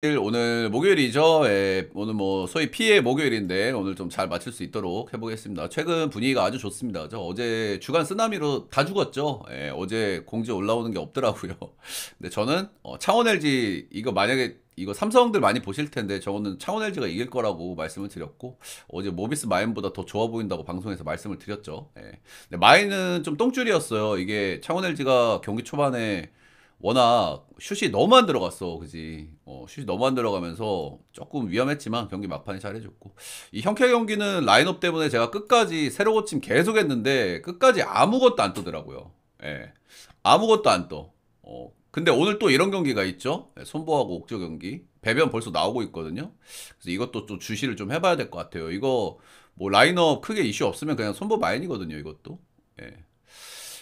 오늘 목요일이죠. 예, 오늘 뭐 소위 피해 목요일인데 오늘 좀 잘 맞출 수 있도록 해보겠습니다. 최근 분위기가 아주 좋습니다. 저 어제 주간 쓰나미로 다 죽었죠. 예, 어제 공지 올라오는 게 없더라고요. 근데 저는 창원 LG 이거 만약에 이거 삼성들 많이 보실 텐데 저거는 창원 LG가 이길 거라고 말씀을 드렸고 어제 모비스 마인보다 더 좋아 보인다고 방송에서 말씀을 드렸죠. 예. 근데 마인은 좀 똥줄이었어요. 이게 창원 LG가 경기 초반에 워낙 슛이 너무 안 들어갔어, 그지? 슛이 너무 안 들어가면서 조금 위험했지만 경기 막판에 잘해줬고. 이 형캐 경기는 라인업 때문에 제가 끝까지 새로 고침 계속 했는데 끝까지 아무것도 안 뜨더라고요. 예. 아무것도 안 떠. 근데 오늘 또 이런 경기가 있죠? 예, 손보하고 옥저 경기. 배변 벌써 나오고 있거든요. 그래서 이것도 좀 주시를 좀 해봐야 될 것 같아요. 이거 뭐 라인업 크게 이슈 없으면 그냥 손보 마인이거든요, 이것도. 예.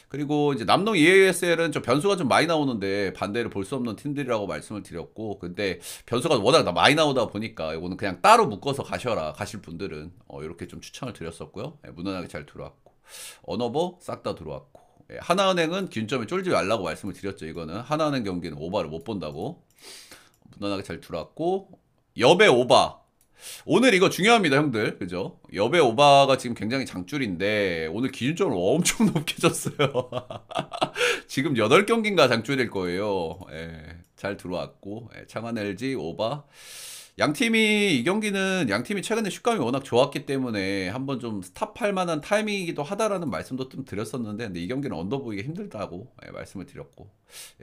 그리고 이제 남동 EASL은 좀 변수가 좀 많이 나오는데 반대로 볼 수 없는 팀들이라고 말씀을 드렸고 근데 변수가 워낙 많이 나오다 보니까 이거는 그냥 따로 묶어서 가셔라 가실 분들은 이렇게 좀 추천을 드렸었고요. 예, 무난하게 잘 들어왔고 언어버 싹 다 들어왔고 예, 하나은행은 균점에 쫄지 말라고 말씀을 드렸죠. 이거는 하나은행 경기는 오바를 못 본다고 무난하게 잘 들어왔고 여배 오바 오늘 이거 중요합니다, 형들. 그죠? 여배 오바가 지금 굉장히 장줄인데 오늘 기준점을 엄청 높게 줬어요. 지금 8경기인가 장줄일 거예요. 예, 잘 들어왔고 창원 LG 오바 양팀이 이 경기는 양팀이 최근에 슛감이 워낙 좋았기 때문에 한번 좀 스탑할 만한 타이밍이기도 하다라는 말씀도 좀 드렸었는데 근데 이 경기는 언더 보이기 힘들다고 말씀을 드렸고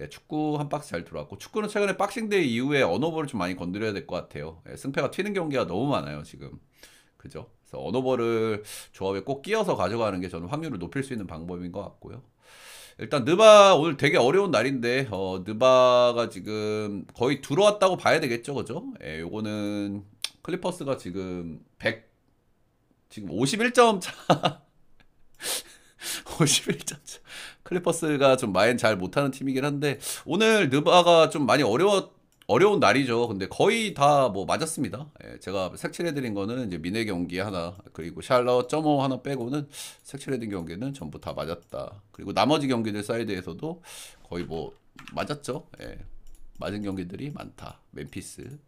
예, 축구 한 박스 잘 들어왔고 축구는 최근에 박싱데이 이후에 언어볼을 좀 많이 건드려야 될 것 같아요. 예, 승패가 튀는 경기가 너무 많아요 지금. 그죠? 그래서 언어볼을 조합에 꼭 끼워서 가져가는 게 저는 확률을 높일 수 있는 방법인 것 같고요. 일단 느바 오늘 되게 어려운 날인데 느바가 지금 거의 들어왔다고 봐야 되겠죠, 그죠? 예, 요거는 클리퍼스가 지금 100 지금 51점 차 51점 차 클리퍼스가 좀 마인 잘 못하는 팀이긴 한데 오늘 느바가 좀 많이 어려운 날이죠. 근데 거의 다 뭐 맞았습니다. 예, 제가 색칠해드린 거는 이제 미네 경기 하나, 그리고 샬럿 점오 하나 빼고는 색칠해드린 경기는 전부 다 맞았다. 그리고 나머지 경기들 사이드에서도 거의 뭐 맞았죠. 예, 맞은 경기들이 많다. 멤피스.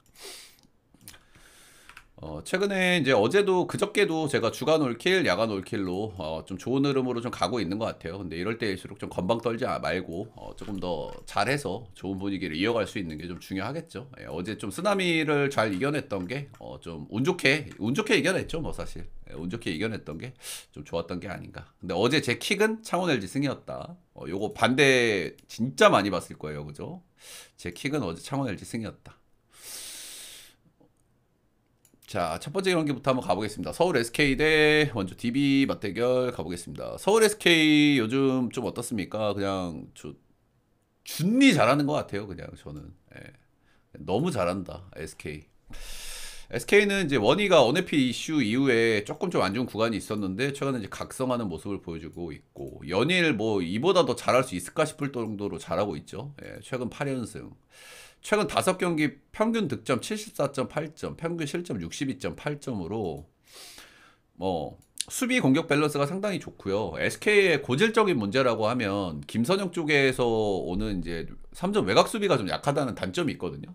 최근에 이제 어제도 그저께도 제가 주간 올킬, 야간 올킬로 좀 좋은 흐름으로 좀 가고 있는 것 같아요. 근데 이럴 때일수록 좀 건방 떨지 말고 조금 더 잘해서 좋은 분위기를 이어갈 수 있는 게 좀 중요하겠죠. 예, 어제 좀 쓰나미를 잘 이겨냈던 게 좀 운 좋게 이겨냈죠, 뭐 사실. 예, 운 좋게 이겨냈던 게 좀 좋았던 게 아닌가. 근데 어제 제 킥은 창원 LG 승이었다. 요거 반대 진짜 많이 봤을 거예요, 그죠? 제 킥은 어제 창원 LG 승이었다. 자, 첫 번째 경기부터 한번 가보겠습니다. 서울 SK 대 먼저 DB 맞대결 가보겠습니다. 서울 SK 요즘 좀 어떻습니까? 그냥 준리 잘하는 것 같아요. 그냥 저는 예. 너무 잘한다 SK. SK는 이제 원희가 언해피 이슈 이후에 조금 좀 안 좋은 구간이 있었는데 최근에 이제 각성하는 모습을 보여주고 있고 연일 뭐 이보다 더 잘할 수 있을까 싶을 정도로 잘하고 있죠. 예, 최근 8연승. 최근 5경기 평균 득점 74.8점, 평균 실점 62.8점으로 뭐 수비 공격 밸런스가 상당히 좋고요. SK의 고질적인 문제라고 하면 김선영 쪽에서 오는 이제 3점 외곽 수비가 좀 약하다는 단점이 있거든요.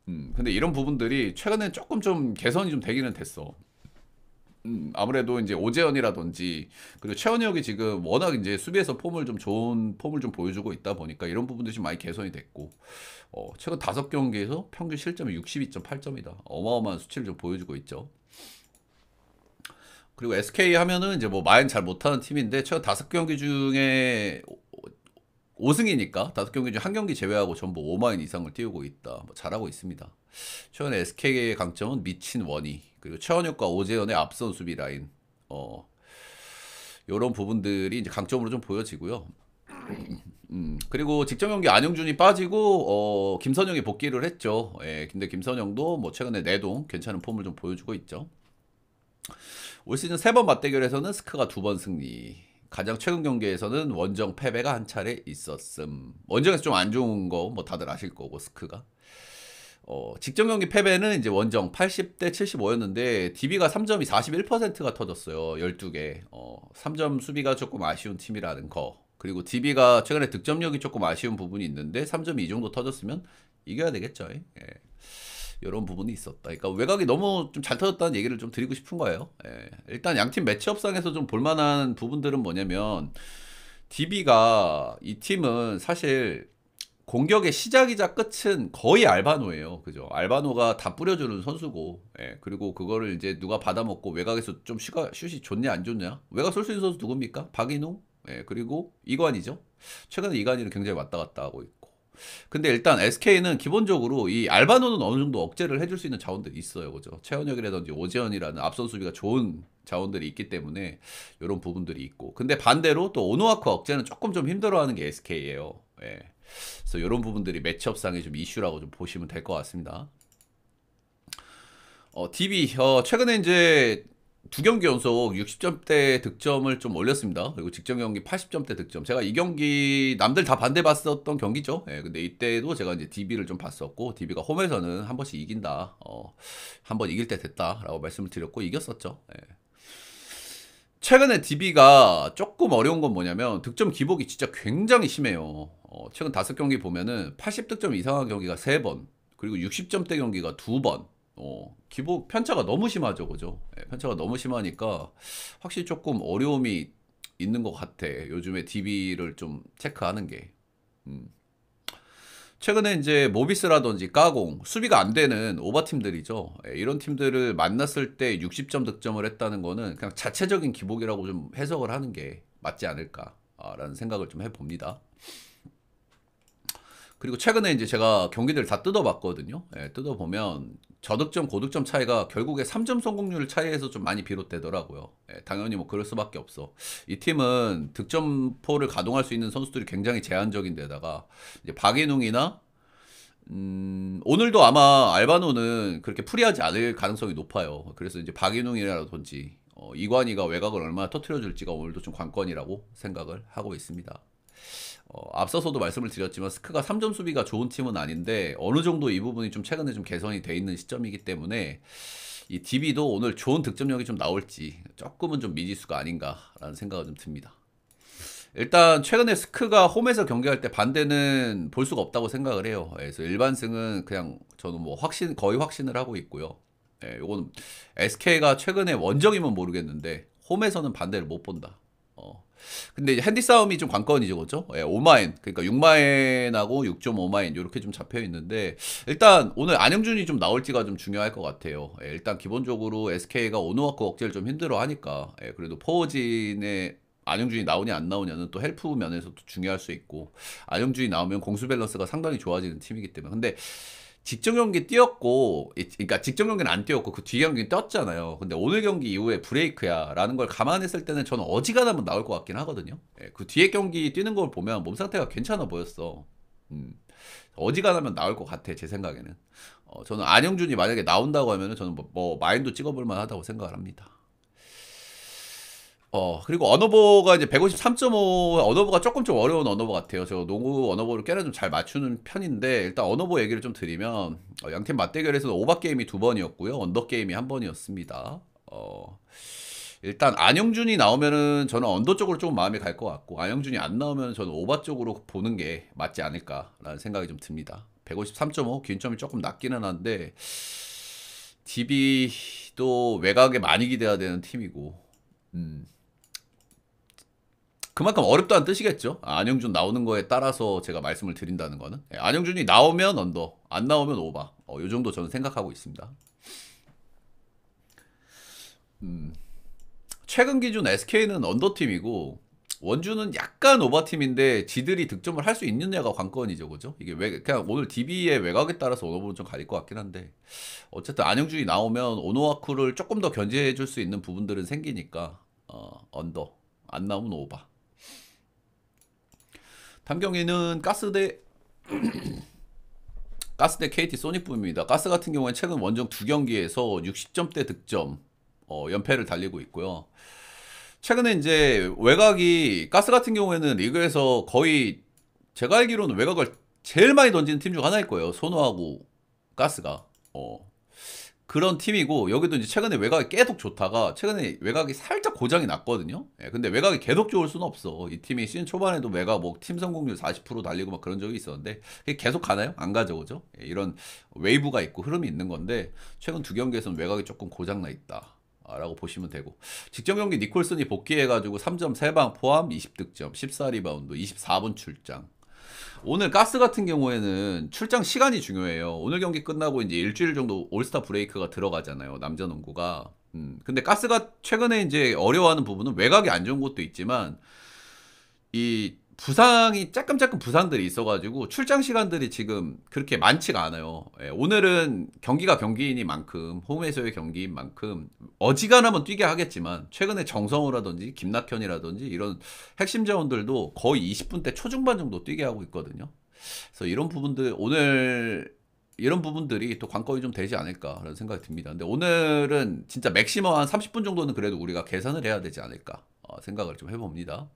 근데 이런 부분들이 최근에 조금 좀 개선이 좀 되기는 됐어. 아무래도 이제 오재현이라든지 그리고 최원혁이 지금 워낙 이제 수비에서 폼을 좀 좋은 폼을 좀 보여주고 있다 보니까 이런 부분들이 좀 많이 개선이 됐고 최근 5경기에서 평균 실점이 62.8점이다. 어마어마한 수치를 좀 보여주고 있죠. 그리고 SK 하면은 이제 뭐 마인 잘 못하는 팀인데 최근 5경기 중에 5승이니까 5경기 중 한 경기 제외하고 전부 5마인 이상을 띄우고 있다. 뭐 잘하고 있습니다. 최근 SK의 강점은 미친 원희 그리고 최원혁과 오재현의 앞선 수비 라인 이런 부분들이 이제 강점으로 좀 보여지고요. 그리고 직전 경기 안영준이 빠지고 김선영이 복귀를 했죠. 예, 근데 김선영도 뭐 최근에 내동 괜찮은 폼을 좀 보여주고 있죠. 올 시즌 3번 맞대결에서는 스크가 2번 승리. 가장 최근 경기에서는 원정 패배가 한 차례 있었음. 원정에서 좀 안 좋은 거 뭐 다들 아실 거고 스크가. 직전 경기 패배는 이제 원정 80대 75였는데 DB가 3점이 41%가 터졌어요. 12개. 3점 수비가 조금 아쉬운 팀이라는 거. 그리고 DB가 최근에 득점력이 조금 아쉬운 부분이 있는데 3점이 이 정도 터졌으면 이겨야 되겠죠. 예. 이런 부분이 있었다. 그러니까 외곽이 너무 좀 잘 터졌다는 얘기를 좀 드리고 싶은 거예요. 예. 일단 양팀 매치업상에서 좀 볼만한 부분들은 뭐냐면 DB가 이 팀은 사실 공격의 시작이자 끝은 거의 알바노예요. 그죠? 알바노가 다 뿌려주는 선수고, 예. 그리고 그거를 이제 누가 받아먹고 외곽에서 좀 슛이 좋냐 안 좋냐? 외곽 쏠 수 있는 선수 누굽니까? 박인웅, 예. 그리고 이관이죠. 최근에 이관이를 굉장히 왔다 갔다 하고 있고. 근데 일단 SK는 기본적으로 이 알바노는 어느 정도 억제를 해줄 수 있는 자원들이 있어요. 그죠? 최원혁이라든지 오재현이라는 앞선 수비가 좋은 자원들이 있기 때문에 이런 부분들이 있고. 근데 반대로 또 오노아크 억제는 조금 좀 힘들어하는 게 SK예요. 예. 그래서 이런 부분들이 매치업상의 좀 이슈라고 좀 보시면 될 것 같습니다. DB 최근에 이제 두 경기 연속 60점대 득점을 좀 올렸습니다. 그리고 직전 경기 80점대 득점. 제가 이 경기 남들 다 반대 봤었던 경기죠. 예, 근데 이때도 제가 이제 DB를 좀 봤었고, DB가 홈에서는 한 번씩 이긴다. 한 번 이길 때 됐다라고 말씀을 드렸고 이겼었죠. 예. 최근에 DB가 조금 어려운 건 뭐냐면 득점 기복이 진짜 굉장히 심해요. 최근 5경기 보면은 80득점 이상한 경기가 3번, 그리고 60점대 경기가 2번. 기복 편차가 너무 심하죠, 그죠? 예, 편차가 너무 심하니까 확실히 조금 어려움이 있는 것 같아. 요즘에 DB를 좀 체크하는 게. 최근에 이제 모비스라든지 까공, 수비가 안 되는 오버팀들이죠. 예, 이런 팀들을 만났을 때 60점 득점을 했다는 거는 그냥 자체적인 기복이라고 좀 해석을 하는 게 맞지 않을까라는 생각을 좀 해봅니다. 그리고 최근에 이제 제가 경기들 다 뜯어봤거든요. 예, 뜯어보면 저득점, 고득점 차이가 결국에 3점 성공률 차이에서 좀 많이 비롯되더라고요. 예, 당연히 뭐 그럴 수밖에 없어. 이 팀은 득점포를 가동할 수 있는 선수들이 굉장히 제한적인데다가 이제 박인웅이나 오늘도 아마 알바노는 그렇게 프리하지 않을 가능성이 높아요. 그래서 이제 박인웅이라든지 이관희가 외곽을 얼마나 터트려줄지가 오늘도 좀 관건이라고 생각을 하고 있습니다. 앞서서도 말씀을 드렸지만 스크가 3점 수비가 좋은 팀은 아닌데 어느 정도 이 부분이 좀 최근에 좀 개선이 돼 있는 시점이기 때문에 이 DB도 오늘 좋은 득점력이 좀 나올지 조금은 좀 미지수가 아닌가라는 생각이 좀 듭니다. 일단 최근에 스크가 홈에서 경기할 때 반대는 볼 수가 없다고 생각을 해요. 그래서 일반승은 그냥 저는 뭐 거의 확신을 하고 있고요. 요건 SK가 최근에 원정이면 모르겠는데 홈에서는 반대를 못 본다. 근데 이제 핸디 싸움이 좀 관건이죠, 그죠? 5마인, 그러니까 6마인하고 6.5마인 이렇게 좀 잡혀 있는데 일단 오늘 안영준이 좀 나올지가 좀 중요할 것 같아요. 일단 기본적으로 SK가 오노와크 억제를 좀 힘들어하니까 그래도 포워진에 안영준이 나오냐 안 나오냐는 또 헬프 면에서도 중요할 수 있고 안영준이 나오면 공수 밸런스가 상당히 좋아지는 팀이기 때문에 근데 직전 경기 뛰었고, 그러니까 직전 경기는 안 뛰었고 그 뒤 경기는 떴잖아요. 근데 오늘 경기 이후에 브레이크야 라는 걸 감안했을 때는 저는 어지간하면 나올 것 같긴 하거든요. 그 뒤에 경기 뛰는 걸 보면 몸 상태가 괜찮아 보였어. 어지간하면 나올 것 같아, 제 생각에는. 저는 안영준이 만약에 나온다고 하면은 저는 뭐 마인도 찍어볼 만하다고 생각을 합니다. 그리고 언어버가 이제 153.5, 언어버가 조금 좀 어려운 언어버 같아요. 저 농구 언어버를 꽤나 좀 잘 맞추는 편인데, 일단 언어버 얘기를 좀 드리면, 양팀 맞대결에서는 오버 게임이 2번이었고요. 언더 게임이 1번이었습니다. 일단 안영준이 나오면은 저는 언더 쪽으로 조금 마음이 갈 것 같고, 안영준이 안 나오면 저는 오버 쪽으로 보는 게 맞지 않을까라는 생각이 좀 듭니다. 153.5, 기준점이 조금 낮기는 한데, DB도 외곽에 많이 기대야 되는 팀이고, 그만큼 어렵다는 뜻이겠죠. 안영준 나오는 거에 따라서 제가 말씀을 드린다는 거는 안영준이 나오면 언더, 안 나오면 오바. 요 정도 저는 생각하고 있습니다. 최근 기준 SK는 언더팀이고 원주는 약간 오버팀인데 지들이 득점을 할 수 있느냐가 관건이죠, 그죠? 이게 그냥 오늘 DB의 외곽에 따라서 언어부는 좀 가릴 것 같긴 한데 어쨌든 안영준이 나오면 오노와쿠를 조금 더 견제해줄 수 있는 부분들은 생기니까 언더, 안 나오면 오바. 다음 경기는 가스 대 KT 소닉붐입니다. 가스 같은 경우에 최근 원정 2경기에서 60점대 득점 연패를 달리고 있고요. 최근에 이제 외곽이 가스 같은 경우에는 리그에서 거의 제가 알기로는 외곽을 제일 많이 던지는 팀 중 하나일 거예요. 선호하고 가스가. 그런 팀이고 여기도 이제 최근에 외곽이 계속 좋다가 최근에 외곽이 살짝 고장이 났거든요. 예, 근데 외곽이 계속 좋을 수는 없어. 이 팀이 시즌 초반에도 외곽 뭐 팀 성공률 40% 달리고 막 그런 적이 있었는데 그게 계속 가나요? 안 가죠, 그죠? 예, 이런 웨이브가 있고 흐름이 있는 건데 최근 두 경기에서는 외곽이 조금 고장 나 있다. 라고 보시면 되고 직전 경기 니콜슨이 복귀해가지고 3점 3방 포함 20득점 14리바운드 24분 출장. 오늘 가스 같은 경우에는 출장 시간이 중요해요. 오늘 경기 끝나고 이제 일주일 정도 올스타 브레이크가 들어가잖아요. 남자 농구가. 근데 가스가 최근에 이제 어려워하는 부분은 외곽이 안 좋은 것도 있지만 이 부상이 조금 부상들이 있어가지고 출장 시간들이 지금 그렇게 많지가 않아요. 예, 오늘은 경기가 경기이니만큼 홈에서의 경기인 만큼 어지간하면 뛰게 하겠지만 최근에 정성우라든지 김낙현이라든지 이런 핵심 자원들도 거의 20분대 초중반 정도 뛰게 하고 있거든요. 그래서 이런 부분들 오늘 이런 부분들이 또 관건이 좀 되지 않을까라는 생각이 듭니다. 근데 오늘은 진짜 맥시멈 한 30분 정도는 그래도 우리가 계산을 해야 되지 않을까 생각을 좀 해봅니다.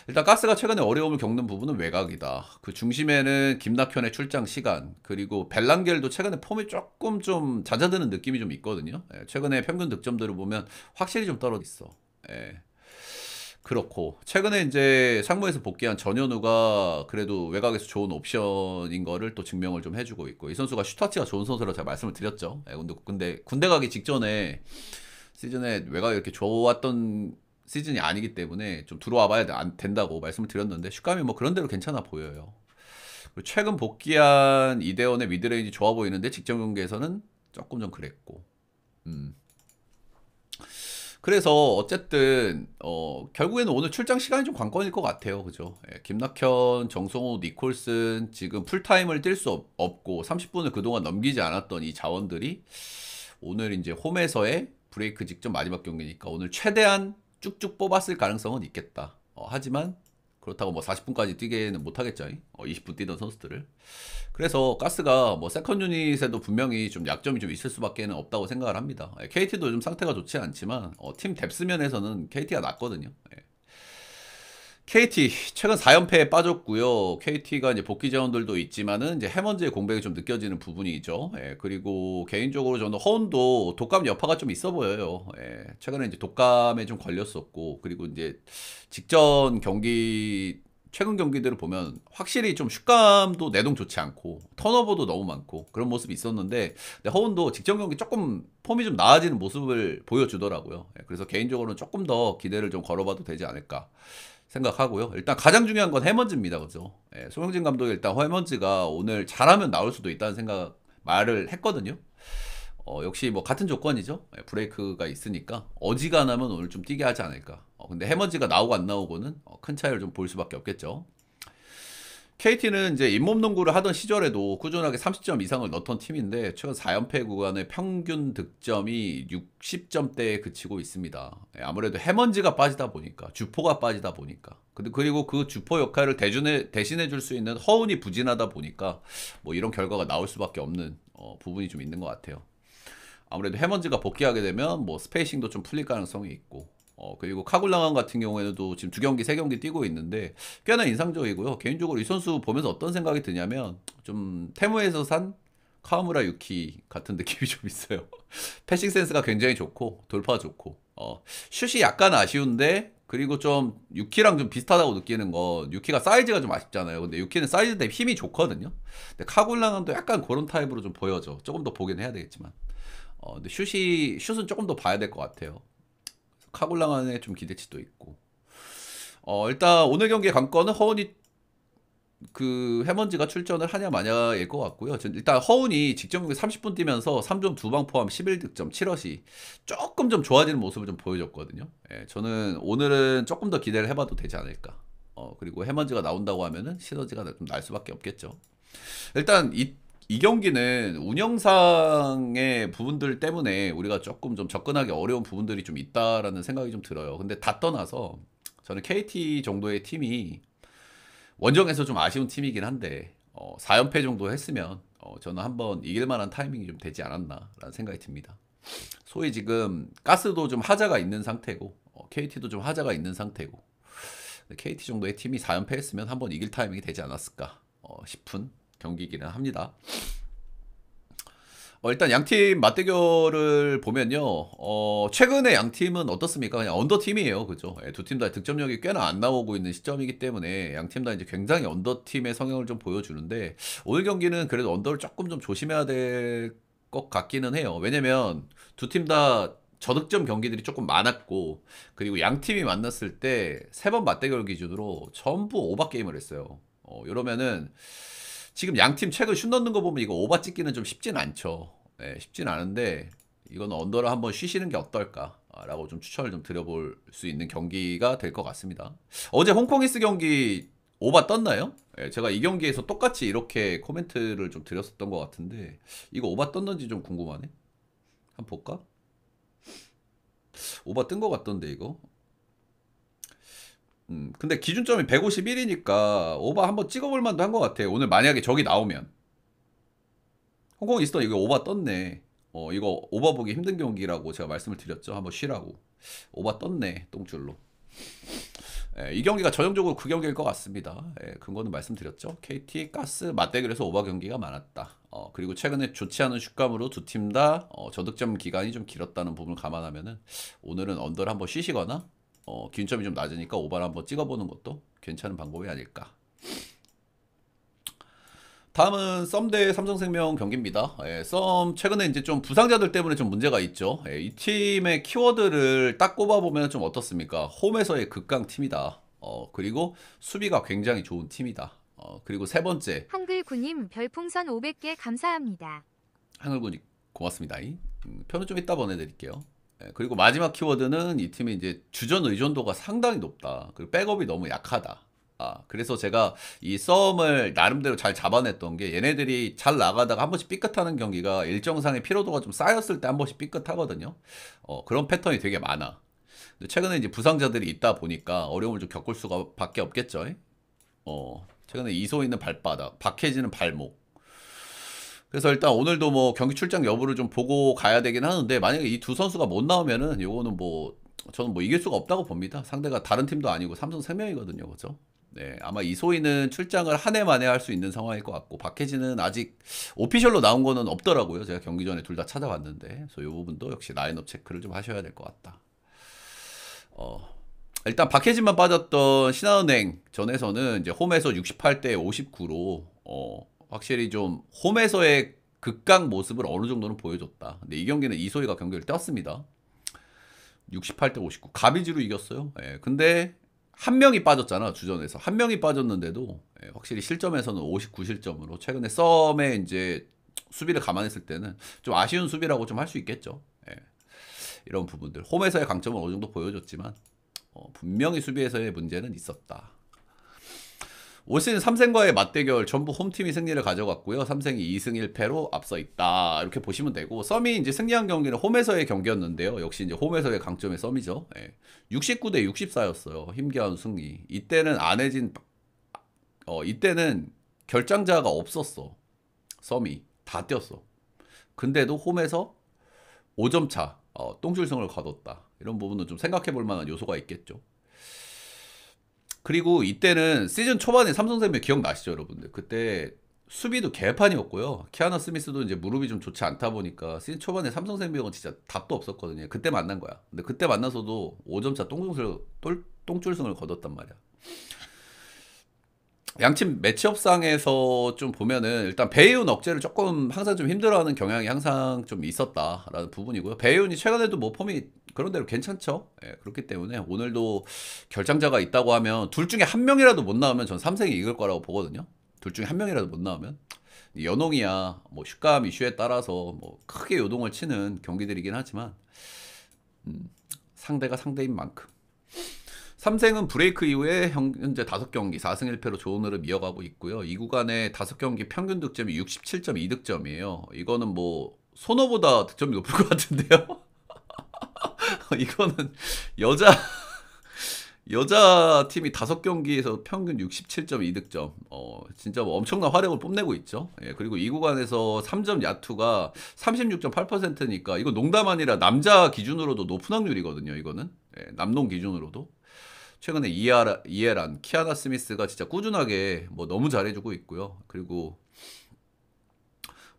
일단 가스가 최근에 어려움을 겪는 부분은 외곽이다. 그 중심에는 김낙현의 출장 시간 그리고 벨랑겔도 최근에 폼이 조금 좀 잦아드는 느낌이 좀 있거든요. 예, 최근에 평균 득점들을 보면 확실히 좀 떨어져 있어. 예. 그렇고 최근에 이제 상무에서 복귀한 전현우가 그래도 외곽에서 좋은 옵션인 거를 또 증명을 좀 해주고 있고 이 선수가 슈터치가 좋은 선수라고 제가 말씀을 드렸죠. 예, 근데 군대 가기 직전에 시즌에 외곽이 이렇게 좋았던 시즌이 아니기 때문에 좀 들어와 봐야 된다고 말씀을 드렸는데 슛감이 뭐 그런 대로 괜찮아 보여요. 그리고 최근 복귀한 이대원의 미드레인지 좋아 보이는데 직전 경기에서는 조금 좀 그랬고 그래서 어쨌든 결국에는 오늘 출장 시간이 좀 관건일 것 같아요. 그죠? 예, 김낙현, 정성호, 니콜슨 지금 풀타임을 뛸 수 없고 30분을 그동안 넘기지 않았던 이 자원들이 오늘 이제 홈에서의 브레이크 직전 마지막 경기니까 오늘 최대한 쭉쭉 뽑았을 가능성은 있겠다. 하지만 그렇다고 뭐 40분까지 뛰게는 못하겠죠. 20분 뛰던 선수들을. 그래서 가스가 뭐 세컨 유닛에도 분명히 좀 약점이 좀 있을 수밖에 없다고 생각을 합니다. KT도 요즘 상태가 좋지 않지만 팀 뎁스 면에서는 KT가 낫거든요. KT 최근 4연패에 빠졌고요. KT가 이제 복귀 자원들도 있지만은 이제 해먼즈의 공백이 좀 느껴지는 부분이죠. 예, 그리고 개인적으로 저는 허운도 독감 여파가 좀 있어 보여요. 예, 최근에 이제 독감에 좀 걸렸었고 그리고 이제 직전 경기 최근 경기들을 보면 확실히 좀 슛감도 내동 좋지 않고 턴오버도 너무 많고 그런 모습이 있었는데 허운도 직전 경기 조금 폼이 좀 나아지는 모습을 보여주더라고요. 예, 그래서 개인적으로는 조금 더 기대를 좀 걸어봐도 되지 않을까. 생각하고요. 일단 가장 중요한 건 해먼즈입니다. 그죠? 예, 송영진 감독이 일단 해먼즈가 오늘 잘하면 나올 수도 있다는 생각 말을 했거든요. 역시 뭐 같은 조건이죠. 예, 브레이크가 있으니까 어지간하면 오늘 좀 뛰게 하지 않을까. 근데 해먼즈가 나오고 안 나오고는 큰 차이를 좀 볼 수밖에 없겠죠. KT는 이제 잇몸 농구를 하던 시절에도 꾸준하게 30점 이상을 넣던 팀인데 최근 4연패 구간의 평균 득점이 60점대에 그치고 있습니다. 아무래도 해먼지가 빠지다 보니까 주포가 빠지다 보니까 그리고 그 주포 역할을 대신해 줄 수 있는 허운이 부진하다 보니까 뭐 이런 결과가 나올 수밖에 없는 부분이 좀 있는 것 같아요. 아무래도 해먼지가 복귀하게 되면 뭐 스페이싱도 좀 풀릴 가능성이 있고 그리고 카굴랑한 같은 경우에도 지금 2경기, 3경기 뛰고 있는데 꽤나 인상적이고요. 개인적으로 이 선수 보면서 어떤 생각이 드냐면 좀 테무에서 산 카와무라 유키 같은 느낌이 좀 있어요. 패싱 센스가 굉장히 좋고 돌파 좋고 슛이 약간 아쉬운데 그리고 좀 유키랑 좀 비슷하다고 느끼는 건 유키가 사이즈가 좀 아쉽잖아요. 근데 유키는 사이즈 대비 힘이 좋거든요. 근데 카굴랑도 약간 그런 타입으로 좀 보여져. 조금 더 보긴 해야 되겠지만 근데 슛은 조금 더 봐야 될 것 같아요. 카굴랑안에 좀 기대치도 있고 일단 오늘 경기의 관건은 허운이 그 해먼지가 출전을 하냐 마냐일 것 같고요. 일단 허운이 직전 경기 30분 뛰면서 3점 2방 포함 11득점 7어시 조금 좀 좋아지는 모습을 좀 보여줬거든요. 예, 저는 오늘은 조금 더 기대를 해봐도 되지 않을까. 그리고 해먼지가 나온다고 하면은 시너지가 좀 날 수밖에 없겠죠. 일단 이 경기는 운영상의 부분들 때문에 우리가 조금 좀 접근하기 어려운 부분들이 좀 있다라는 생각이 좀 들어요. 근데 다 떠나서 저는 KT 정도의 팀이 원정에서 좀 아쉬운 팀이긴 한데 4연패 정도 했으면 저는 한번 이길 만한 타이밍이 좀 되지 않았나라는 생각이 듭니다. 소위 지금 가스도 좀 하자가 있는 상태고 KT도 좀 하자가 있는 상태고 KT 정도의 팀이 4연패 했으면 한번 이길 타이밍이 되지 않았을까 싶은 경기이기는 합니다. 일단 양팀 맞대결을 보면요. 최근에 양팀은 어떻습니까? 그냥 언더팀이에요. 그죠? 예, 두 팀 다 득점력이 꽤나 안 나오고 있는 시점이기 때문에 양팀 다 이제 굉장히 언더팀의 성향을 좀 보여주는데 오늘 경기는 그래도 언더를 조금 좀 조심해야 될 것 같기는 해요. 왜냐면 두 팀 다 저득점 경기들이 조금 많았고 그리고 양 팀이 만났을 때 세 번 맞대결 기준으로 전부 오버 게임을 했어요. 이러면은 지금 양 팀 최근 슛 넣는 거 보면 이거 오버 찍기는 좀 쉽진 않죠. 네, 쉽진 않은데 이건 언더를 한번 쉬시는 게 어떨까라고 좀 추천을 좀 드려볼 수 있는 경기가 될 것 같습니다. 어제 홍콩이스 경기 오버 떴나요? 네, 제가 이 경기에서 똑같이 이렇게 코멘트를 좀 드렸었던 것 같은데 이거 오버 떴는지 좀 궁금하네. 한번 볼까? 오버 뜬 것 같던데 이거. 근데 기준점이 151이니까 오버 한번 찍어볼 만도 한 것 같아요. 오늘 만약에 저기 나오면 홍콩 이스턴 이거 오버 떴네. 이거 오버 보기 힘든 경기라고 제가 말씀을 드렸죠. 한번 쉬라고. 오버 떴네. 똥줄로. 예, 이 경기가 전형적으로 그 경기일 것 같습니다. 예, 근거는 말씀드렸죠. KT 가스 맞대결에서 오버 경기가 많았다. 그리고 최근에 좋지 않은 슛감으로 두 팀 다 저득점 기간이 좀 길었다는 부분을 감안하면은 오늘은 언더를 한번 쉬시거나 기준점이 좀 낮으니까 오버를 한번 찍어보는 것도 괜찮은 방법이 아닐까. 다음은 썸 대 삼성생명 경기입니다. 예, 썸 최근에 이제 좀 부상자들 때문에 좀 문제가 있죠. 예, 이 팀의 키워드를 딱 꼽아보면 좀 어떻습니까? 홈에서의 극강 팀이다. 그리고 수비가 굉장히 좋은 팀이다. 그리고 세 번째 한글군님 별풍선 500개 감사합니다. 한글군이 고맙습니다. 표는 좀 이따 보내드릴게요. 예, 그리고 마지막 키워드는 이 팀의 이제 주전 의존도가 상당히 높다. 그리고 백업이 너무 약하다. 그래서 제가 이 썸을 나름대로 잘 잡아냈던 게 얘네들이 잘 나가다가 한 번씩 삐끗하는 경기가 일정상의 피로도가 좀 쌓였을 때 한 번씩 삐끗하거든요. 그런 패턴이 되게 많아. 근데 최근에 이제 부상자들이 있다 보니까 어려움을 좀 겪을 수가 밖에 없겠죠. 최근에 이소희는 발바닥, 박혜진은 발목. 그래서 일단 오늘도 뭐 경기 출장 여부를 좀 보고 가야 되긴 하는데 만약에 이 두 선수가 못 나오면은 요거는 뭐 저는 뭐 이길 수가 없다고 봅니다. 상대가 다른 팀도 아니고 삼성생명이거든요. 그죠? 네, 아마 이소희는 출장을 한 해 만에 할 수 있는 상황일 것 같고 박혜진은 아직 오피셜로 나온 거는 없더라고요. 제가 경기 전에 둘 다 찾아봤는데 그래서 이 부분도 역시 라인업 체크를 좀 하셔야 될 것 같다. 일단 박혜진만 빠졌던 신한은행 전에서는 이제 홈에서 68대 59로 확실히 좀 홈에서의 극강 모습을 어느 정도는 보여줬다. 근데 이 경기는 이소희가 경기를 떴습니다. 68대 59 가비지로 이겼어요. 예, 근데 한 명이 빠졌잖아. 주전에서 한 명이 빠졌는데도 확실히 실점에서는 59실점으로 최근에 썸의 이제 수비를 감안했을 때는 좀 아쉬운 수비라고 좀 할 수 있겠죠. 이런 부분들 홈에서의 강점은 어느 정도 보여줬지만 분명히 수비에서의 문제는 있었다. 올 시즌 삼성과의 맞대결 전부 홈팀이 승리를 가져갔고요. 삼성이 2승 1패로 앞서 있다. 이렇게 보시면 되고 썸이 이제 승리한 경기는 홈에서의 경기였는데요. 역시 이제 홈에서의 강점의 썸이죠. 69대 64였어요. 힘겨운 승리. 이때는 안해진 이때는 결장자가 없었어. 썸이 다 뛰었어. 근데도 홈에서 5점 차 똥줄승을 거뒀다. 이런 부분은 좀 생각해 볼 만한 요소가 있겠죠. 그리고 이때는 시즌 초반에 삼성생명 기억나시죠, 여러분들? 그때 수비도 개판이었고요. 키아나 스미스도 이제 무릎이 좀 좋지 않다 보니까 시즌 초반에 삼성생명은 진짜 답도 없었거든요. 그때 만난 거야. 근데 그때 만나서도 5점차 똥줄승을 거뒀단 말이야. 양팀 매치업상에서 좀 보면은 일단 배이운 억제를 조금 항상 좀 힘들어하는 경향이 항상 좀 있었다라는 부분이고요. 배이운이 최근에도 뭐 폼이 그런 대로 괜찮죠. 그렇기 때문에 오늘도 결장자가 있다고 하면 둘 중에 한 명이라도 못 나오면 전 삼성이 이길 거라고 보거든요. 둘 중에 한 명이라도 못 나오면 연홍이야 뭐 슛감 이슈에 따라서 뭐 크게 요동을 치는 경기들이긴 하지만 상대가 상대인 만큼 삼성은 브레이크 이후에 현재 5경기 4승 1패로 좋은 흐름 이어가고 있고요. 이 구간에 5경기 평균 득점이 67.2득점이에요. 이거는 뭐 손호보다 득점이 높을 것 같은데요. 이거는 여자 팀이 5경기에서 평균 67.2득점. 진짜 뭐 엄청난 화력을 뽐내고 있죠. 그리고 이 구간에서 3점 야투가 36.8%니까 이거 농담 아니라 남자 기준으로도 높은 확률이거든요. 이거는 남농 기준으로도. 최근에 이에란, 키아나 스미스가 진짜 꾸준하게 뭐 너무 잘해주고 있고요. 그리고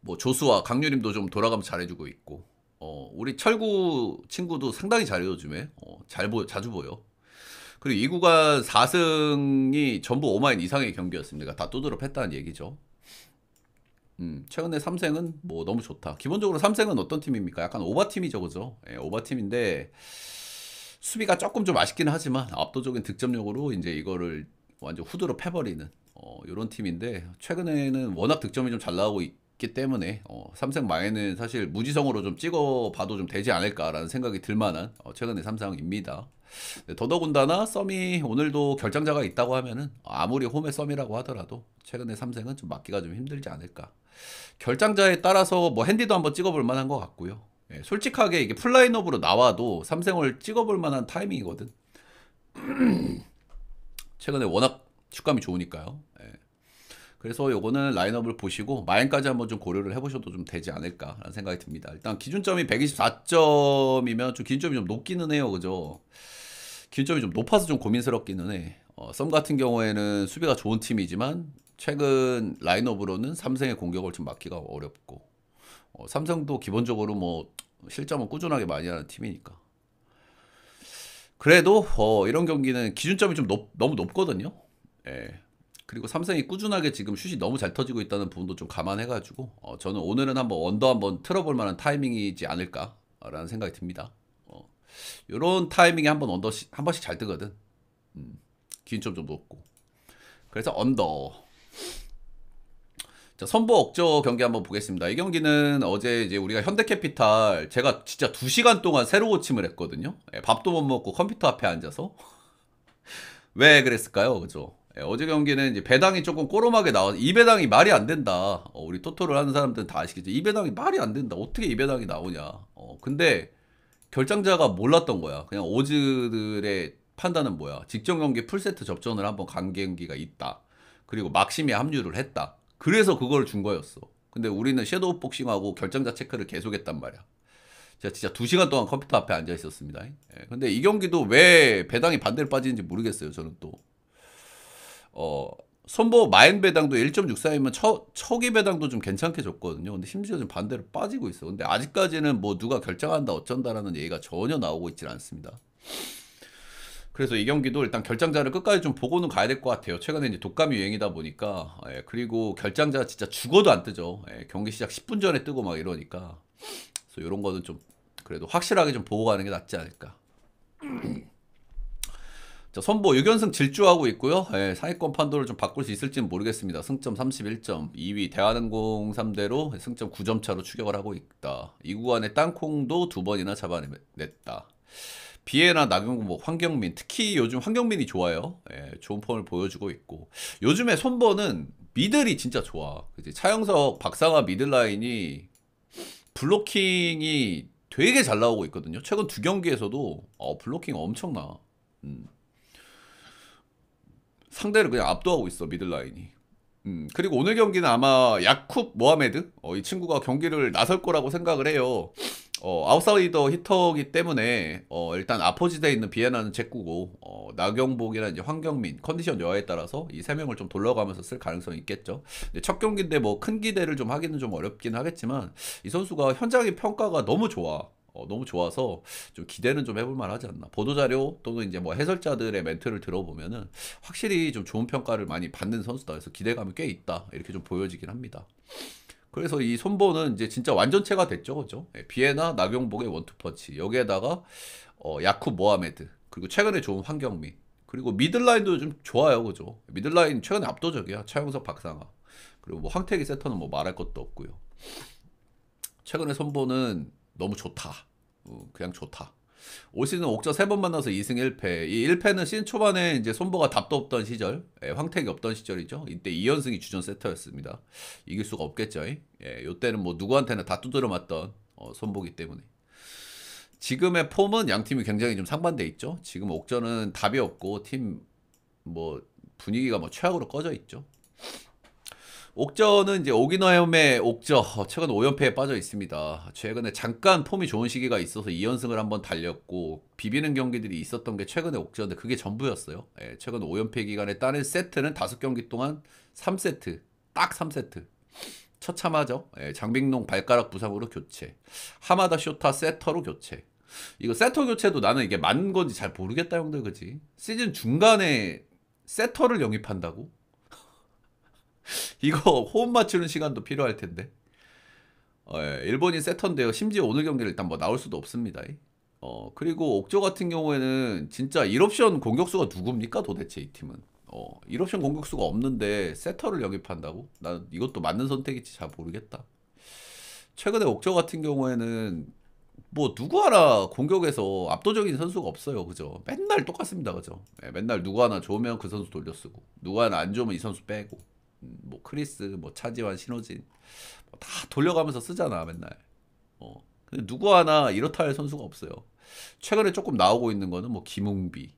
뭐 조수와 강유림도 좀 돌아가면서 잘해주고 있고, 우리 철구 친구도 상당히 잘해요 요즘에. 자주 보여. 그리고 이 구간 4승이 전부 오마인 이상의 경기였습니다. 다 뚜드럽 했다는 얘기죠. 최근에 3승은 뭐 너무 좋다. 기본적으로 3승은 어떤 팀입니까? 약간 오바팀이죠, 그죠? 예, 오바팀인데 수비가 조금 좀 아쉽긴 하지만 압도적인 득점력으로 이제 이거를 완전 후드로 패버리는 이런 팀인데, 최근에는 워낙 득점이 좀 잘 나오고 있기 때문에 3승 마에는 사실 무지성으로 좀 찍어봐도 좀 되지 않을까라는 생각이 들 만한 최근의 3승입니다. 더더군다나 썸이 오늘도 결장자가 있다고 하면은 아무리 홈의 썸이라고 하더라도 최근의 3승은 좀 막기가 좀 힘들지 않을까. 결장자에 따라서 뭐 핸디도 한번 찍어볼 만한 것 같고요. 예, 솔직하게 이게 풀라인업으로 나와도 3승을 찍어볼 만한 타이밍이거든. 최근에 워낙 슛감이 좋으니까요. 예. 그래서 요거는 라인업을 보시고 마인까지 한번 좀 고려를 해보셔도 좀 되지 않을까라는 생각이 듭니다. 일단 기준점이 124점이면 좀 기준점이 좀 높기는 해요, 그죠? 기준점이 좀 높아서 좀 고민스럽기는 해. 썸 같은 경우에는 수비가 좋은 팀이지만 최근 라인업으로는 삼성의 공격을 좀 막기가 어렵고, 삼성도 기본적으로 뭐 실점은 꾸준하게 많이 하는 팀이니까. 그래도 이런 경기는 기준점이 좀 너무 높거든요. 예. 그리고 삼성이 꾸준하게 지금 슛이 너무 잘 터지고 있다는 부분도 좀 감안해가지고 저는 오늘은 한번 언더 한번 틀어볼 만한 타이밍이지 않을까라는 생각이 듭니다. 요런 타이밍에 한번 언더 한 번씩 잘 뜨거든. 기준점 좀 높고. 그래서 언더. 자, 선보 억저 경기 한번 보겠습니다. 이 경기는 어제 이제 우리가 현대캐피탈, 제가 진짜 2시간 동안 새로 고침을 했거든요. 예, 밥도 못 먹고 컴퓨터 앞에 앉아서. 왜 그랬을까요? 그죠? 예, 어제 경기는 이제 배당이 조금 꼬롬하게 나와서, 이 배당이 말이 안 된다. 우리 토토를 하는 사람들은 다 아시겠죠? 이 배당이 말이 안 된다. 어떻게 이 배당이 나오냐. 근데 결장자가 몰랐던 거야. 그냥 오즈들의 판단은 뭐야? 직전 경기 풀세트 접전을 한번 간 경기가 있다. 그리고 막심에 합류를 했다. 그래서 그걸 준 거였어. 근데 우리는 섀도우 복싱하고 결정자 체크를 계속했단 말이야. 제가 진짜 2시간 동안 컴퓨터 앞에 앉아 있었습니다. 예, 근데 이 경기도 왜 배당이 반대로 빠지는지 모르겠어요. 저는 또 선보 마인 배당도 1.64이면 초기 배당도 좀 괜찮게 줬거든요. 근데 심지어 좀 반대로 빠지고 있어. 근데 아직까지는 뭐 누가 결정한다 어쩐다라는 얘기가 전혀 나오고 있질 않습니다. 그래서 이 경기도 일단 결장자를 끝까지 좀 보고는 가야 될 것 같아요. 최근에 이제 독감이 유행이다 보니까. 예, 그리고 결장자 진짜 죽어도 안 뜨죠. 예, 경기 시작 10분 전에 뜨고 막 이러니까. 그래서 이런 거는 좀 그래도 확실하게 좀 보고 가는 게 낫지 않을까. 자, 선보 6연승 질주하고 있고요. 예, 상위권 판도를 좀 바꿀 수 있을지는 모르겠습니다. 승점 31점, 2위 대한항공 3대로 승점 9점 차로 추격을 하고 있다. 이 구간에 땅콩도 2번이나 잡아냈다. 비에나 나경복, 황경민, 특히 요즘 황경민이 좋아요. 예, 좋은 폼을 보여주고 있고, 요즘에 손보는 미들이 진짜 좋아. 그치? 차영석, 박상아 미들라인이 블로킹이 되게 잘 나오고 있거든요. 최근 2경기에서도 블로킹 엄청나. 상대를 그냥 압도하고 있어, 미들라인이. 그리고 오늘 경기는 아마 야쿱 모하메드, 이 친구가 경기를 나설 거라고 생각을 해요. 아웃사이더 히터기 때문에 일단 아포지대에 있는 비에나는 제꾸고, 나경복이나 이제 황경민 컨디션 여하에 따라서 이 세 명을 좀 돌려가면서 쓸 가능성이 있겠죠. 근데 첫 경기인데 뭐 큰 기대를 좀 하기는 좀 어렵긴 하겠지만 이 선수가 현장의 평가가 너무 좋아. 너무 좋아서 좀 기대는 좀 해볼 만하지 않나. 보도자료 또는 이제 뭐 해설자들의 멘트를 들어보면은 확실히 좀 좋은 평가를 많이 받는 선수다. 그래서 기대감이 꽤 있다. 이렇게 좀 보여지긴 합니다. 그래서 이 손보는 이제 진짜 완전체가 됐죠, 그죠? 예, 비에나 나경복의 원투펀치, 여기에다가 야쿠 모하메드, 그리고 최근에 좋은 황경민, 그리고 미들라인도 좀 좋아요, 그죠? 미들라인 최근에 압도적이야. 차영석, 박상아, 그리고 뭐 황태기 세터는 뭐 말할 것도 없고요. 최근에 손보는 너무 좋다. 그냥 좋다. 올 시즌 옥저 3번 만나서 2승 1패. 이 1패는 시즌 초반에 이제 손보가 답도 없던 시절, 황택이 없던 시절이죠. 이때 2연승이 주전 세터였습니다. 이길 수가 없겠죠. 예, 요때는 뭐 누구한테는 다 두드려 맞던 손보기 때문에. 지금의 폼은 양 팀이 굉장히 좀 상반돼 있죠. 지금 옥저는 답이 없고 팀 뭐 분위기가 뭐 최악으로 꺼져 있죠. 옥저는 이제 오기노헬의 옥저 최근 5연패에 빠져 있습니다. 최근에 잠깐 폼이 좋은 시기가 있어서 2연승을 한번 달렸고 비비는 경기들이 있었던 게 최근에 옥저인데 그게 전부였어요. 예, 최근 5연패 기간에 따른 세트는 5경기 동안 3세트, 딱 3세트. 처참하죠. 예, 장빙농 발가락 부상으로 교체. 하마다 쇼타 세터로 교체. 이거 세터 교체도 나는 이게 맞는 건지 잘 모르겠다 형들 그지? 시즌 중간에 세터를 영입한다고? 이거 호흡 맞추는 시간도 필요할 텐데. 예, 일본인 세터인데요. 심지어 오늘 경기를 일단 뭐 나올 수도 없습니다. 그리고 옥조 같은 경우에는 진짜 1옵션 공격수가 누굽니까 도대체 이 팀은? 1옵션 공격수가 없는데 세터를 영입한다고? 난 이것도 맞는 선택일지 잘 모르겠다. 최근에 옥저 같은 경우에는 뭐 누구 하나 공격에서 압도적인 선수가 없어요. 그죠? 맨날 똑같습니다. 그죠? 예, 맨날 누구 하나 좋으면 그 선수 돌려 쓰고 누구 하나 안 좋으면 이 선수 빼고 뭐 크리스, 뭐 차지완, 신호진 뭐다 돌려가면서 쓰잖아 맨날. 근데 누구 하나 이렇다 할 선수가 없어요. 최근에 조금 나오고 있는 거는 뭐 김웅비.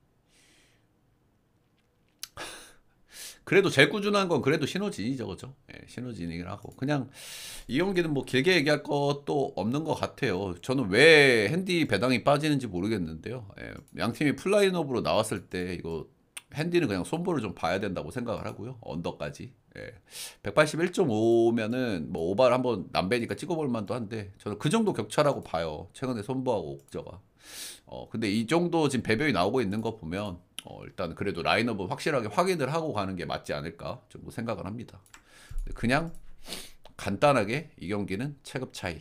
그래도 제일 꾸준한 건 그래도 신호진이죠, 그죠? 예, 신호진이긴 하고 그냥 이 경기는 뭐 길게 얘기할 것도 없는 것 같아요. 저는 왜 핸디 배당이 빠지는지 모르겠는데요. 예, 양 팀이 플라이업으로 나왔을 때 이거 핸디는 그냥 손보를 좀 봐야 된다고 생각을 하고요. 언더까지. 예. 181.5면은 뭐 오바를 한번 남배니까 찍어볼 만도 한데 저는 그 정도 격차라고 봐요. 최근에 손보하고 옥저가. 근데 이 정도 지금 배별이 나오고 있는 거 보면 일단 그래도 라인업은 확실하게 확인을 하고 가는 게 맞지 않을까 정도 생각을 합니다. 그냥 간단하게 이 경기는 체급 차이.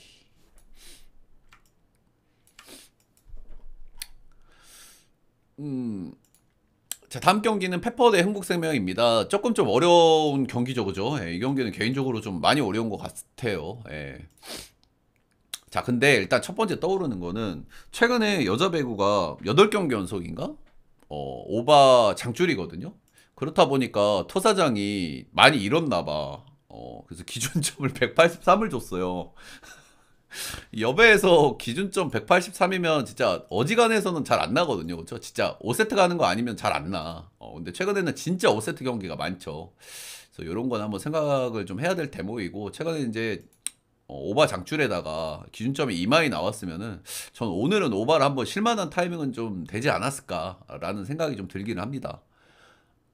자, 다음 경기는 페퍼 대 흥국생명입니다. 조금 좀 어려운 경기죠, 그죠? 예, 이 경기는 개인적으로 좀 많이 어려운 것 같아요. 예. 자, 근데 일단 첫 번째 떠오르는 거는 최근에 여자 배구가 8경기 연속인가? 오바 장줄이거든요. 그렇다 보니까 토사장이 많이 잃었나 봐. 그래서 기준점을 183을 줬어요. 여배에서 기준점 183이면 진짜 어지간해서는 잘 안 나거든요. 그렇죠? 진짜 5세트 가는 거 아니면 잘 안 나. 근데 최근에는 진짜 5세트 경기가 많죠. 그래서 이런 건 한번 생각을 좀 해야 될 대목이고 최근에 이제 오바 장줄에다가 기준점이 2만이 나왔으면은 전 오늘은 오바를 한번 실만한 타이밍은 좀 되지 않았을까라는 생각이 좀 들기는 합니다.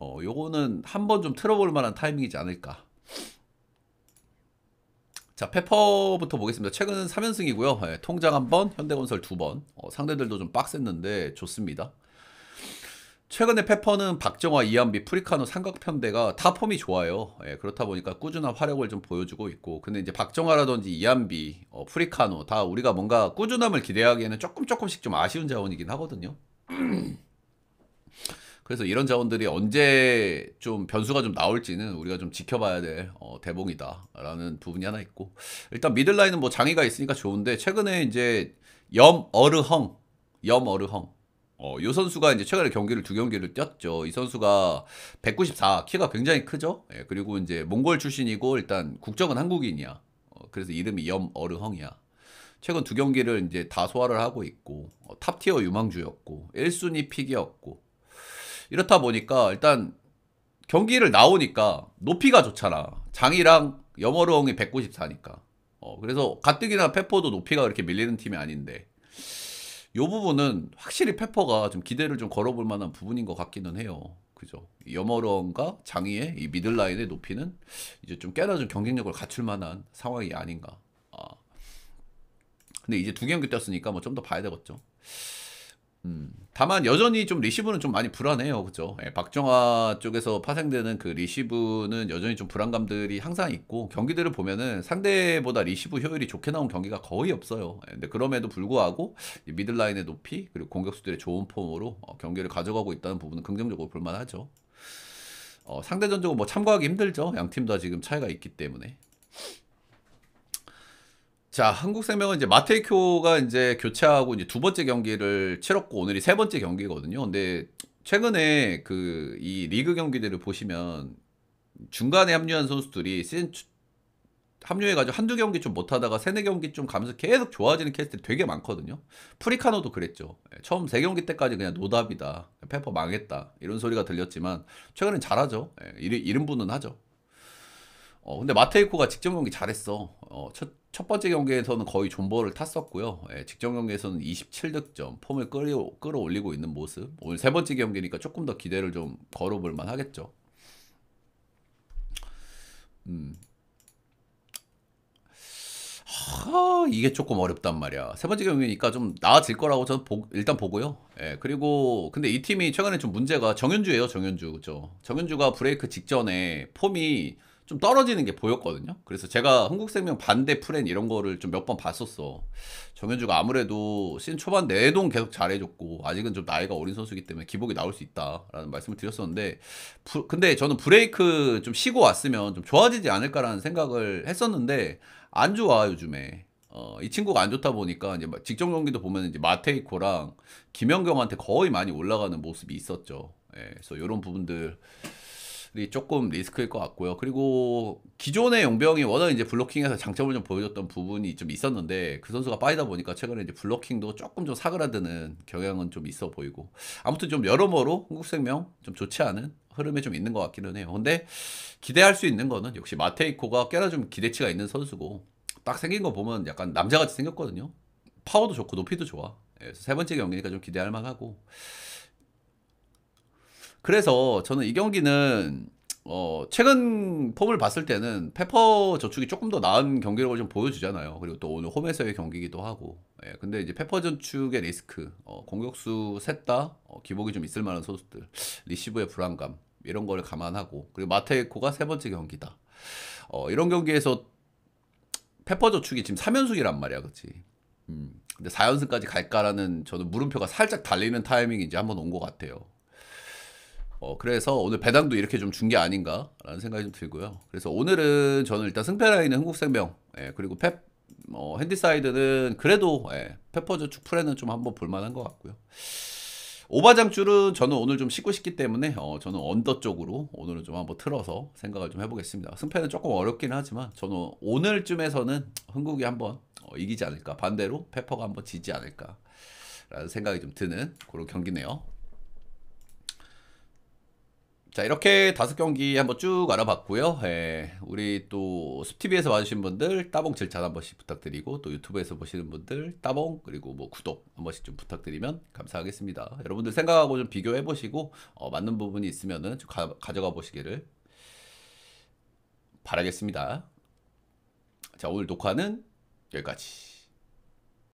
요거는 한번 좀 틀어볼 만한 타이밍이지 않을까. 자, 페퍼부터 보겠습니다. 최근 3연승이고요. 예, 통장 1번, 현대건설 2번. 상대들도 좀 빡셌는데 좋습니다. 최근에 페퍼는 박정화, 이한비, 프리카노 삼각편대가 다 폼이 좋아요. 예, 그렇다 보니까 꾸준한 활약을 좀 보여주고 있고 근데 이제 박정화라든지 이한비, 프리카노 다 우리가 뭔가 꾸준함을 기대하기에는 조금씩 좀 아쉬운 자원이긴 하거든요. 그래서 이런 자원들이 언제 좀 변수가 좀 나올지는 우리가 좀 지켜봐야 될 대목이다라는 부분이 하나 있고 일단 미들라인은 뭐 장애가 있으니까 좋은데 최근에 이제 염어르헝 요 선수가 이제 최근에 경기를 2경기를 뛰었죠. 이 선수가 194 키가 굉장히 크죠. 예, 그리고 이제 몽골 출신이고 일단 국적은 한국인이야. 그래서 이름이 염어르헝이야. 최근 2경기를 이제 다 소화를 하고 있고 탑티어 유망주였고 1순위 픽이었고 이렇다 보니까 일단 경기를 나오니까 높이가 좋잖아. 장이랑 염어롱이 194니까. 그래서 가뜩이나 페퍼도 높이가 그렇게 밀리는 팀이 아닌데 요 부분은 확실히 페퍼가 좀 기대를 좀 걸어볼 만한 부분인 것 같기는 해요. 그죠? 염어롱과 장이의 이 미들라인의 높이는 이제 좀 꽤나 좀 경쟁력을 갖출 만한 상황이 아닌가. 근데 이제 2경기 뛰었으니까 뭐 좀 더 봐야 되겠죠. 다만 여전히 좀 리시브는 좀 많이 불안해요. 그죠? 예, 박정화 쪽에서 파생되는 그 리시브는 여전히 좀 불안감들이 항상 있고 경기들을 보면은 상대보다 리시브 효율이 좋게 나온 경기가 거의 없어요. 예, 근데 그럼에도 불구하고 이 미들라인의 높이 그리고 공격수들의 좋은 폼으로 경기를 가져가고 있다는 부분은 긍정적으로 볼만하죠. 상대 전적은 뭐 참고하기 힘들죠. 양 팀 다 지금 차이가 있기 때문에. 자, 한국생명은 이제 마테이쿄가 이제 교체하고 이제 2번째 경기를 치렀고 오늘이 3번째 경기거든요. 근데 최근에 그 이 리그 경기들을 보시면 중간에 합류한 선수들이 시즌 합류해가지고 한두 경기 좀 못하다가 3-4경기 좀 가면서 계속 좋아지는 케이스들이 되게 많거든요. 프리카노도 그랬죠. 처음 3경기 때까지 그냥 노답이다. 페퍼 망했다. 이런 소리가 들렸지만 최근엔 잘하죠. 이름 분은 하죠. 근데 마테이코가 직전 경기 잘했어. 첫 번째 경기에서는 거의 존버를 탔었고요. 직전 경기에서는 27득점, 폼을 끌어올리고 있는 모습. 오늘 3번째 경기니까 조금 더 기대를 좀 걸어볼 만 하겠죠. 이게 조금 어렵단 말이야. 세 번째 경기니까 좀 나아질 거라고 저는 일단 보고요. 예, 그리고 근데 이 팀이 최근에 좀 문제가 정현주예요, 정현주. 그죠? 정현주가 브레이크 직전에 폼이 좀 떨어지는 게 보였거든요. 그래서 제가 흥국생명 반대 프렌 이런 거를 좀 몇 번 봤었어. 정현주가 아무래도 시즌 초반 내동 계속 잘해줬고 아직은 좀 나이가 어린 선수이기 때문에 기복이 나올 수 있다라는 말씀을 드렸었는데 근데 저는 브레이크 좀 쉬고 왔으면 좀 좋아지지 않을까라는 생각을 했었는데 안 좋아 요즘에. 이 친구가 안 좋다 보니까 이제 직전 경기도 보면 이제 마테이코랑 김연경한테 거의 많이 올라가는 모습이 있었죠. 예, 그래서 이런 부분들이 조금 리스크일 것 같고요. 그리고 기존의 용병이 워낙 이제 블로킹에서 장점을 좀 보여줬던 부분이 좀 있었는데 그 선수가 빠지다 보니까 최근에 이제 블로킹도 조금 좀 사그라드는 경향은 좀 있어 보이고 아무튼 좀 여러모로 흥국생명 좀 좋지 않은 흐름에 좀 있는 것 같기는 해요. 근데 기대할 수 있는 거는 역시 마테이코가 꽤나 좀 기대치가 있는 선수고 딱 생긴 거 보면 약간 남자같이 생겼거든요. 파워도 좋고 높이도 좋아. 예, 그래서 세 번째 경기니까 좀 기대할 만하고. 그래서 저는 이 경기는 최근 폼을 봤을 때는 페퍼 저축이 조금 더 나은 경기력을 좀 보여주잖아요. 그리고 또 오늘 홈에서의 경기이기도 하고. 예, 근데 이제 페퍼 저축의 리스크, 공격수 셋 다 기복이 좀 있을 만한 선수들, 리시브의 불안감 이런 거를 감안하고 그리고 마테이코가 세 번째 경기다. 이런 경기에서 페퍼 저축이 지금 3연승이란 말이야, 그치? 근데 4연승까지 갈까라는 저는 물음표가 살짝 달리는 타이밍이 이제 한번 온 것 같아요. 그래서 오늘 배당도 이렇게 좀 준 게 아닌가라는 생각이 좀 들고요. 그래서 오늘은 저는 일단 승패 라인은 흥국생명, 예, 그리고 핸디사이드는 그래도 예, 페퍼저축 프레는 좀 한번 볼만한 것 같고요. 오바장줄은 저는 오늘 좀 씻고 싶기 때문에 저는 언더 쪽으로 오늘은 좀 한번 틀어서 생각을 좀 해보겠습니다. 승패는 조금 어렵긴 하지만 저는 오늘쯤에서는 흥국이 한번 이기지 않을까, 반대로 페퍼가 한번 지지 않을까 라는 생각이 좀 드는 그런 경기네요. 자, 이렇게 5경기 한번 쭉 알아봤고요. 예, 우리 또 숲TV에서 봐주신 분들 따봉 질찬 한 번씩 부탁드리고 또 유튜브에서 보시는 분들 따봉 그리고 뭐 구독 한 번씩 좀 부탁드리면 감사하겠습니다. 여러분들 생각하고 좀 비교해 보시고 맞는 부분이 있으면은 좀 가져가 보시기를 바라겠습니다. 자, 오늘 녹화는 여기까지.